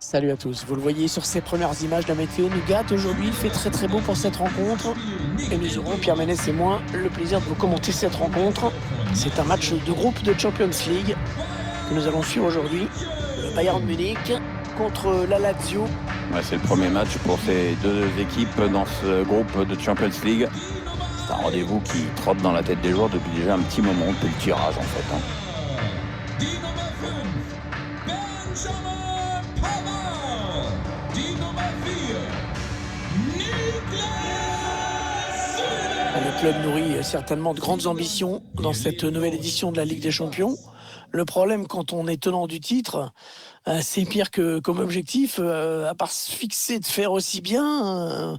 Salut à tous, vous le voyez sur ces premières images, la météo nous gâte. Aujourd'hui, il fait très très beau pour cette rencontre. Et nous aurons, Pierre Ménès et moi, le plaisir de vous commenter cette rencontre. C'est un match de groupe de Champions League que nous allons suivre aujourd'hui. Le Bayern Munich contre la Lazio. Ouais, c'est le premier match pour ces deux équipes dans ce groupe de Champions League. C'est un rendez-vous qui trotte dans la tête des joueurs depuis déjà un petit moment, depuis le tirage en fait. Le club nourrit certainement de grandes ambitions dans cette nouvelle édition de la Ligue des Champions. Le problème quand on est tenant du titre, c'est pire que comme objectif. À part se fixer de faire aussi bien,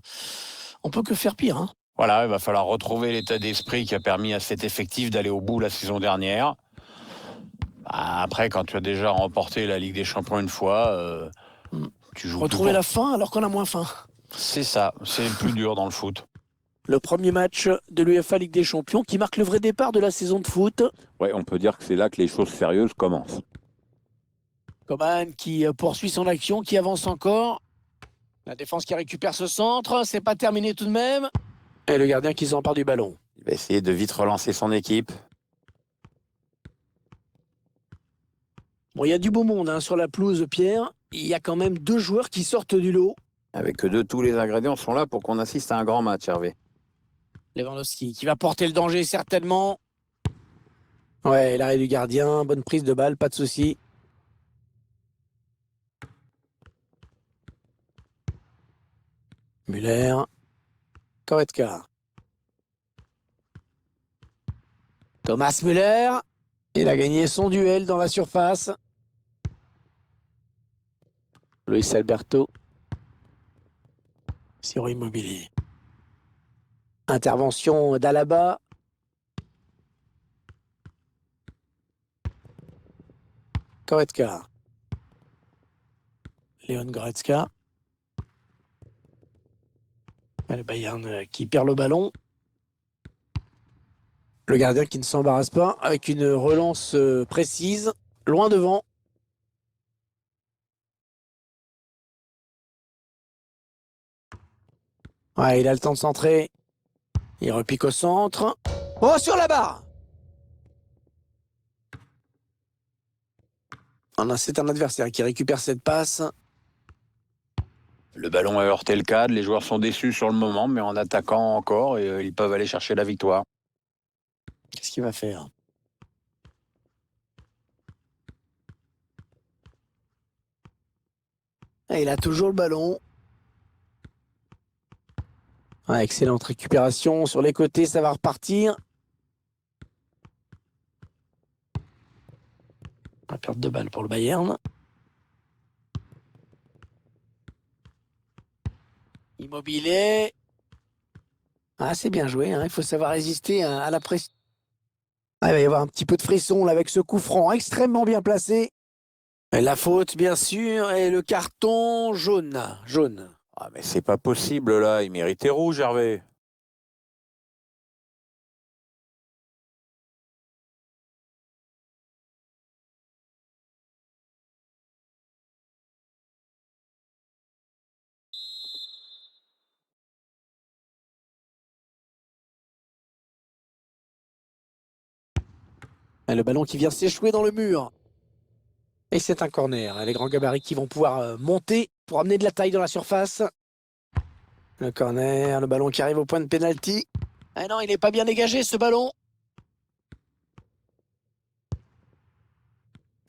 on peut que faire pire. Voilà, il va falloir retrouver l'état d'esprit qui a permis à cet effectif d'aller au bout la saison dernière. Après, quand tu as déjà remporté la Ligue des Champions une fois, tu joues retrouver la faim alors qu'on a moins faim. C'est ça, c'est le plus dur dans le foot. Le premier match de l'UEFA Ligue des Champions qui marque le vrai départ de la saison de foot. Ouais, on peut dire que c'est là que les choses sérieuses commencent. Coman qui poursuit son action, qui avance encore. La défense qui récupère ce centre, c'est pas terminé tout de même. Et le gardien qui s'empare du ballon. Il va essayer de vite relancer son équipe. Bon, il y a du beau monde sur la pelouse, Pierre. Il y a quand même deux joueurs qui sortent du lot. Avec eux deux, tous les ingrédients sont là pour qu'on assiste à un grand match, Hervé. Lewandowski qui va porter le danger certainement. Ouais, l'arrêt du gardien, bonne prise de balle, pas de souci. Müller. Goretzka. Thomas Müller. Il a gagné son duel dans la surface. Luis Alberto. Ciro Immobile. Intervention d'Alaba. Goretzka. Leon Goretzka. Le Bayern qui perd le ballon. Le gardien qui ne s'embarrasse pas avec une relance précise, loin devant. Ouais, il a le temps de centrer. Il repique au centre. Oh, sur la barre! C'est un adversaire qui récupère cette passe. Le ballon a heurté le cadre, les joueurs sont déçus sur le moment, mais en attaquant encore, ils peuvent aller chercher la victoire. Qu'est-ce qu'il va faire? Et il a toujours le ballon. Ouais, excellente récupération sur les côtés, ça va repartir. La perte de balle pour le Bayern. Immobilier. Ah, c'est bien joué, il faut savoir résister à la pression. Ah, il va y avoir un petit peu de frisson là, avec ce coup franc extrêmement bien placé. Et la faute, bien sûr, et le carton jaune. Jaune. Ah, mais c'est pas possible là, il méritait rouge, Hervé. Et le ballon qui vient s'échouer dans le mur. Et c'est un corner. Les grands gabarits qui vont pouvoir monter pour amener de la taille dans la surface. Le corner, le ballon qui arrive au point de pénalty. Ah non, il n'est pas bien dégagé ce ballon.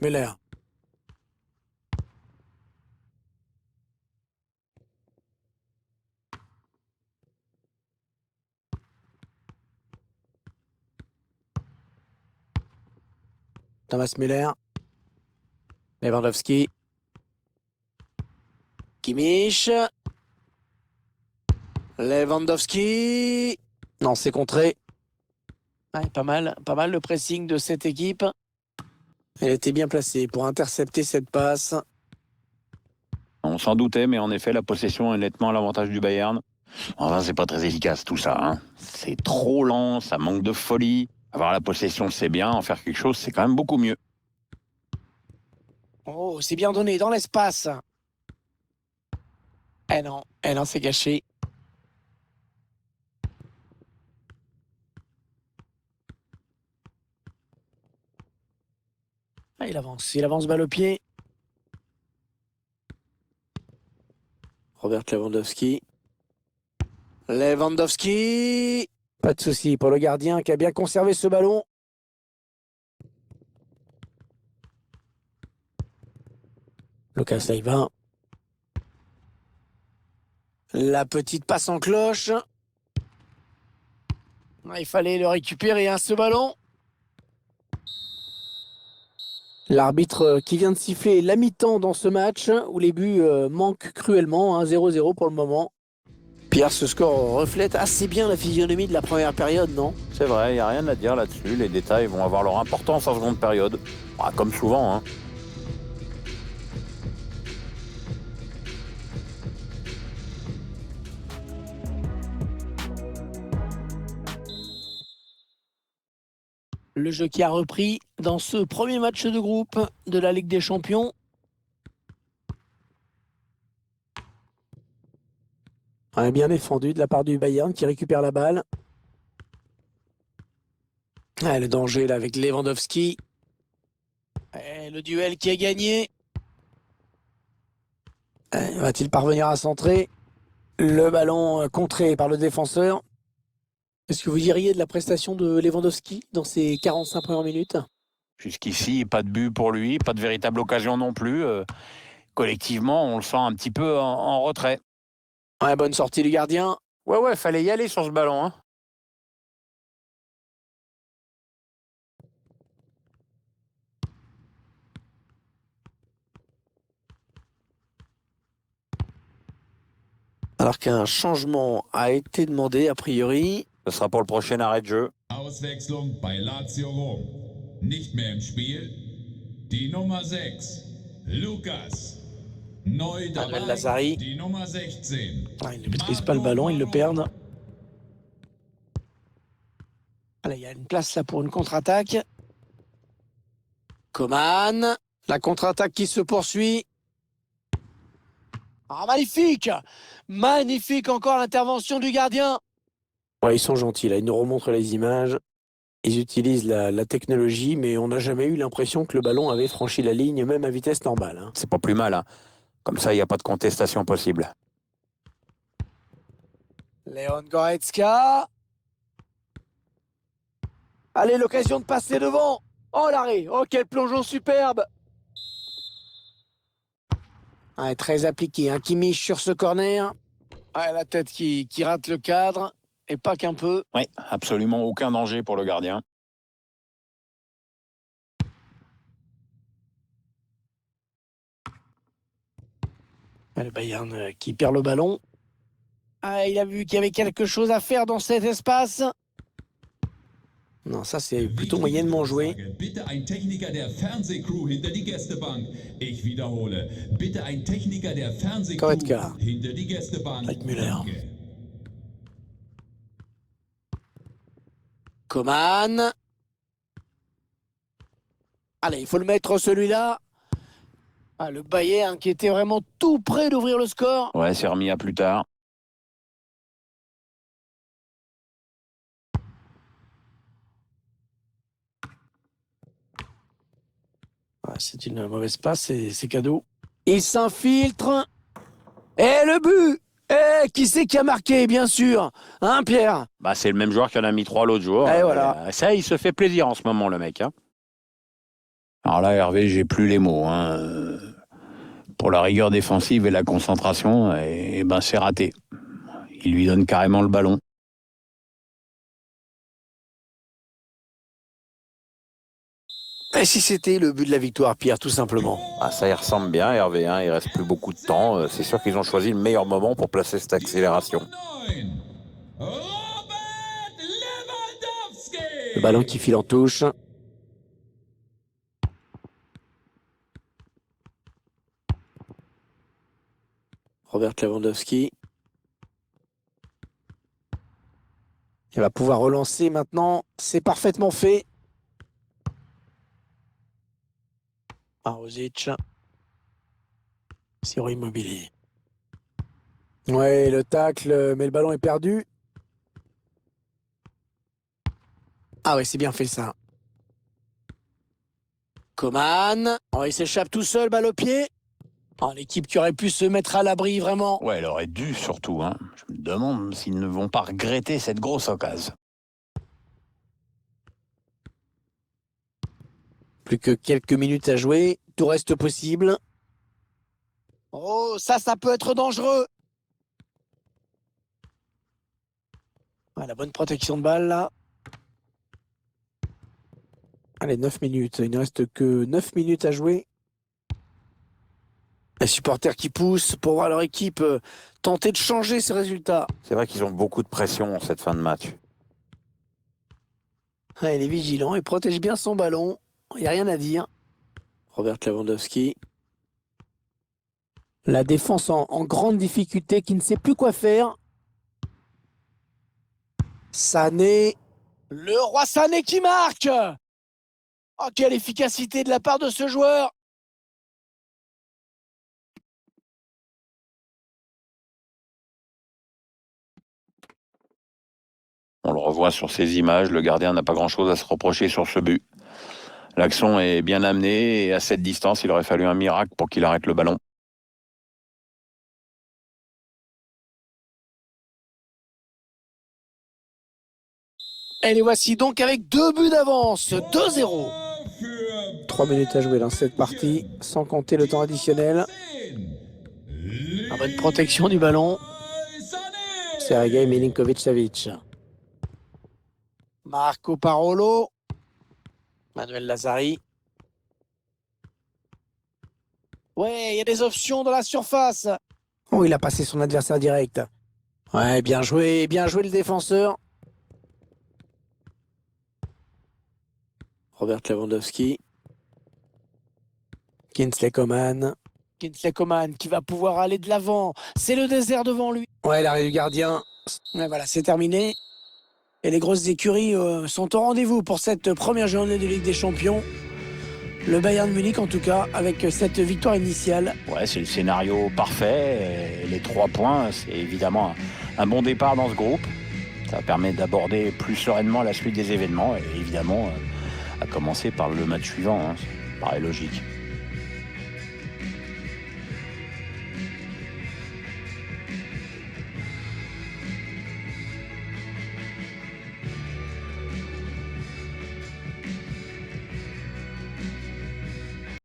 Müller. Thomas Müller. Lewandowski. Kimmich. Lewandowski. Non, c'est contré. Ouais, pas mal le pressing de cette équipe. Elle était bien placée pour intercepter cette passe. On s'en doutait, mais en effet, la possession est nettement à l'avantage du Bayern. Enfin, c'est pas très efficace tout ça. C'est trop lent, ça manque de folie. Avoir la possession, c'est bien. En faire quelque chose, c'est quand même beaucoup mieux. Oh, c'est bien donné dans l'espace. Eh non, c'est gâché. Ah, il avance balle au pied. Robert Lewandowski. Lewandowski. Pas de souci pour le gardien qui a bien conservé ce ballon. Lucas Leiva. La petite passe en cloche. Il fallait le récupérer, hein, ce ballon. L'arbitre qui vient de siffler la mi-temps dans ce match où les buts manquent cruellement, 0-0 pour le moment. Pierre, ce score reflète assez bien la physionomie de la première période, non? C'est vrai, il n'y a rien à dire là-dessus. Les détails vont avoir leur importance en seconde période. Bah, comme souvent, hein. Le jeu qui a repris dans ce premier match de groupe de la Ligue des Champions. Ouais, bien défendu de la part du Bayern qui récupère la balle. Le danger là avec Lewandowski. Le duel qui est gagné. Va-t-il parvenir à centrer? Le ballon contré par le défenseur. Est-ce que vous diriez de la prestation de Lewandowski dans ces 45 premières minutes? Jusqu'ici, pas de but pour lui, pas de véritable occasion non plus. Collectivement, on le sent un petit peu en retrait. Ouais, bonne sortie du gardien. Ouais, fallait y aller sur ce ballon, hein. Alors qu'un changement a été demandé a priori. Ce sera pour le prochain arrêt de jeu. Auswechslung bei Lazio Rom. Nicht mehr im Spiel. Die Nummer 6, Lukas. Neu dabei, Lazari. die Nummer 16. Il ne maîtrise pas le ballon, ils le perdent. Allez, il y a une place là pour une contre-attaque. Coman. La contre-attaque qui se poursuit. Ah, magnifique! Magnifique encore l'intervention du gardien. Ouais, ils sont gentils là, ils nous remontrent les images. Ils utilisent la technologie, mais on n'a jamais eu l'impression que le ballon avait franchi la ligne, même à vitesse normale, hein. C'est pas plus mal, hein. Comme ça, il n'y a pas de contestation possible. Leon Goretzka. Allez, l'occasion de passer devant. Oh, l'arrêt. Oh, quel plongeon superbe. Très appliqué, hein, Kimmich sur ce corner. La tête qui rate le cadre, et pas qu'un peu. Oui, absolument aucun danger pour le gardien. Le Bayern qui perd le ballon. Il a vu qu'il y avait quelque chose à faire dans cet espace. Non, ça c'est plutôt moyennement joué. Bitte ein Techniker der Fernsehcrew hinter die Gästebank. Ich wiederhole. Bitte ein Techniker der Fernsehcrew Goretzka. hinter die Gästebank. Avec Müller. Coman. Allez, il faut le mettre celui-là. Le Bayern qui était vraiment tout près d'ouvrir le score. Ouais, c'est remis à plus tard. C'est une mauvaise passe, c'est cadeau. Il s'infiltre. Et le but! Qui c'est qui a marqué, bien sûr? Hein, Pierre? Bah, c'est le même joueur qui en a mis 3 l'autre jour. Et voilà. Ça, il se fait plaisir en ce moment, le mec, hein. Alors là, Hervé, j'ai plus les mots, hein. Pour la rigueur défensive et la concentration, et ben c'est raté. Il lui donne carrément le ballon. Et si c'était le but de la victoire, Pierre, tout simplement? Ça y ressemble bien, Hervé, hein. Il reste plus beaucoup de temps. C'est sûr qu'ils ont choisi le meilleur moment pour placer cette accélération. Le ballon qui file en touche. Robert Lewandowski. Il va pouvoir relancer maintenant. C'est parfaitement fait. Rosic. Siro Immobilier. Ouais, le tacle, mais le ballon est perdu. Ah ouais, c'est bien fait ça. Coman. Oh, il s'échappe tout seul, balle au pied. Oh, l'équipe qui aurait pu se mettre à l'abri, vraiment. Ouais, elle aurait dû surtout. Hein. Je me demande s'ils ne vont pas regretter cette grosse occasion. Plus que quelques minutes à jouer. Tout reste possible. Oh, ça peut être dangereux. Ah, la bonne protection de balle, là. Allez, 9 minutes. Il ne reste que 9 minutes à jouer. Les supporters qui poussent pour voir leur équipe tenter de changer ses résultats. C'est vrai qu'ils ont beaucoup de pression en cette fin de match. Ah, il est vigilant, il protège bien son ballon. Il n'y a rien à dire. Robert Lewandowski. La défense en grande difficulté, qui ne sait plus quoi faire. Sané. Le roi Sané qui marque. Oh, quelle efficacité de la part de ce joueur. On le revoit sur ces images, le gardien n'a pas grand-chose à se reprocher sur ce but. L'action est bien amenée et à cette distance, il aurait fallu un miracle pour qu'il arrête le ballon. Et les voici donc avec 2 buts d'avance, 2-0. 3 minutes à jouer dans cette partie, sans compter le temps additionnel. La bonne protection du ballon. Sergej Milinkovic-Savic. Marco Parolo. Manuel Lazzari. Ouais, il y a des options dans la surface. Oh, il a passé son adversaire direct. Ouais, bien joué le défenseur. Robert Lewandowski. Kingsley Coman. Kingsley Coman qui va pouvoir aller de l'avant. C'est le désert devant lui. Ouais, l'arrêt du gardien. Ouais, voilà, c'est terminé. Et les grosses écuries sont au rendez-vous pour cette première journée de Ligue des Champions. Le Bayern Munich, en tout cas, avec cette victoire initiale. Ouais, c'est le scénario parfait. Et les 3 points, c'est évidemment un bon départ dans ce groupe. Ça permet d'aborder plus sereinement la suite des événements. Et évidemment, à commencer par le match suivant. Hein. Ça paraît logique.